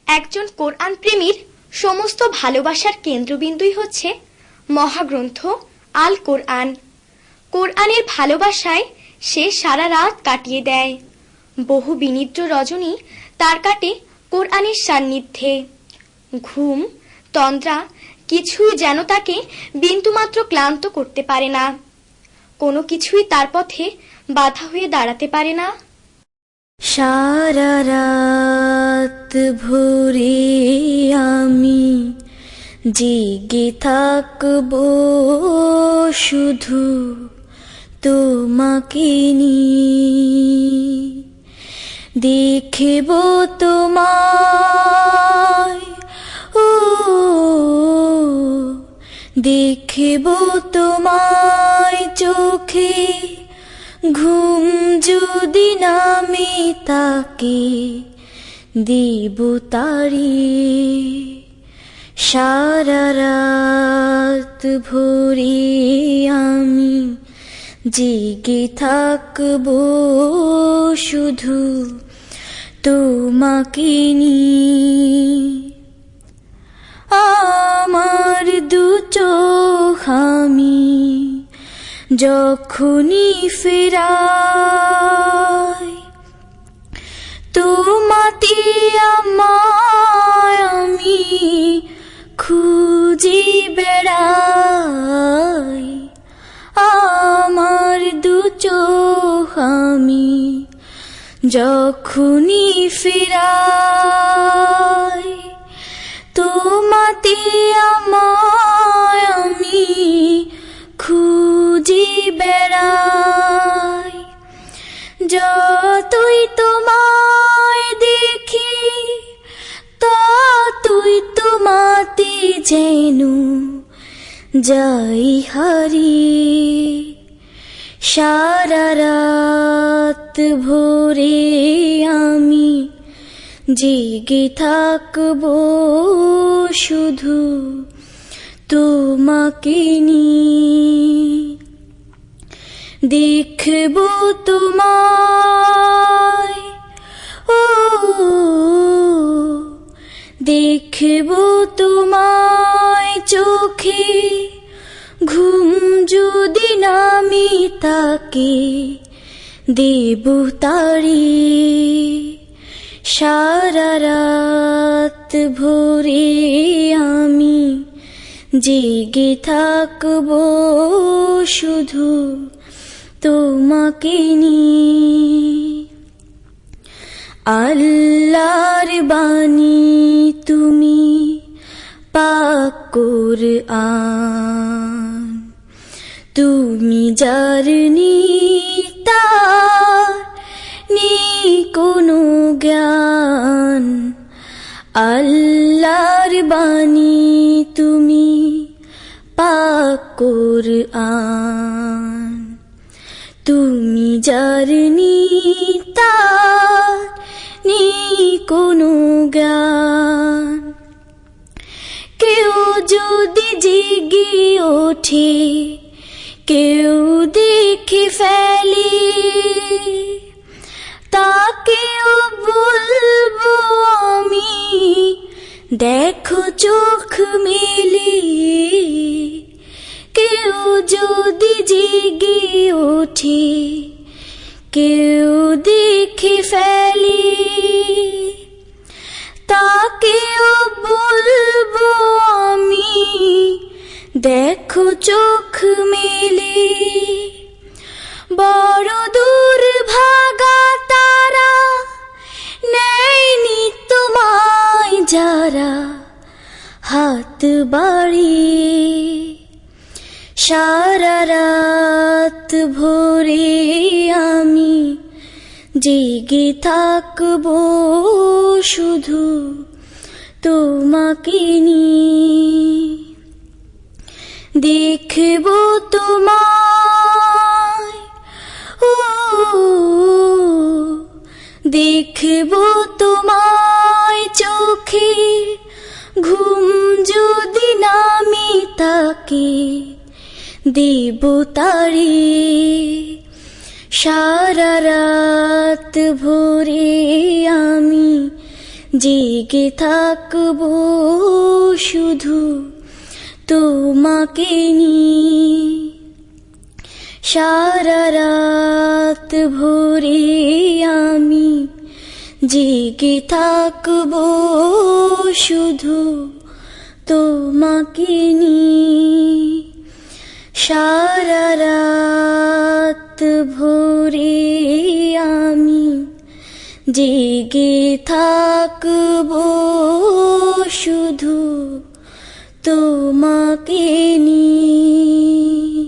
একজন কোরআন প্রেমীর সমস্ত ভালোবাসার কেন্দ্রবিন্দুই হচ্ছে মহাগ্রন্থ আল কোরআন। কোরআনের ভালোবাসায় সে সারা রাত কাটিয়ে দেয়। বহু বিনিদ্র রজনী তার কাটে কোরআনের সান্নিধ্যে। ঘুম তন্দ্রা কিছুই যেন তাকে বিন্দুমাত্র ক্লান্ত করতে পারে না। কোনো কিছুই তার পথে বাধা হয়ে দাঁড়াতে পারে না। সারা রাত ভরে আমি জেগে থাকবো শুধু তোমাকে নিয়ে, দেখব তোমায়, ও দেখব তোমায় চোখে। ঘুম যদি নামে তাকে দিব তাড়িয়ে। সারা রাত ভরে আমি জেগে থাকবো শুধু তোমাকে নিয়ে। আমার দু চোখ আমি যখনই ফেরাই, তোমাতে আমায় আমি খুঁজে বেড়াই। আমার দু চোখ আমি যখনই ফেরাই, তোমাতে আমায় আমি খুঁজে বেড়াই। যতই তোমায় দেখি ততই তোমাতে যেন যাই হারিয়ে। সারা রাত ভরে আমি জেগে থাকবো শুধু তোমাকে নিয়ে। দেখব তোমায়, ও দেখব তোমায় চোখে। ঘুম যদি নামি তাকে দেব তাড়িয়ে। সারা রাত ভরে আমি জেগে থাকবো শুধু তোমাকে নিয়ে। আল্লাহর বাণী তুমি পাক কোরআন, তুমি যার তার নেই কোনো জ্ঞান। আল্লাহর বাণী তুমি পাক কোরআন, তুমি যার তার নেই কোনো জ্ঞান। কেউ যদি জেগে ওঠে কেউ দেখে ফেলে, তাকেও বলবো আমি দেখো চোখ মেলে। কেউ যদি জেগে ওঠে কেউ দেখে ফেলে, তাকেও বলবো আমি দেখো চোখ মেলে। বড় দুর্ভাগা তারা নেয়নি তোমায় যারা হাত বাড়িয়ে। সারা রাত ভরে আমি জেগে থাকবো শুধু তোমাকে নিয়ে। দেখব তোমায়, ও দেখব তোমায় চোখে। ঘুম যদি নামি তাকে দেব তাড়িয়ে। সারা রাত ভরে আমি জেগে থাকবো শুধু তোমাকে নিয়ে। সারা রাত ভোরে আমি জেগে থাকবো শুধু তোমাকে নিয়ে। সারা রাত ভোরে আমি জেগে থাকবো শুধু তোমাকে নিয়ে।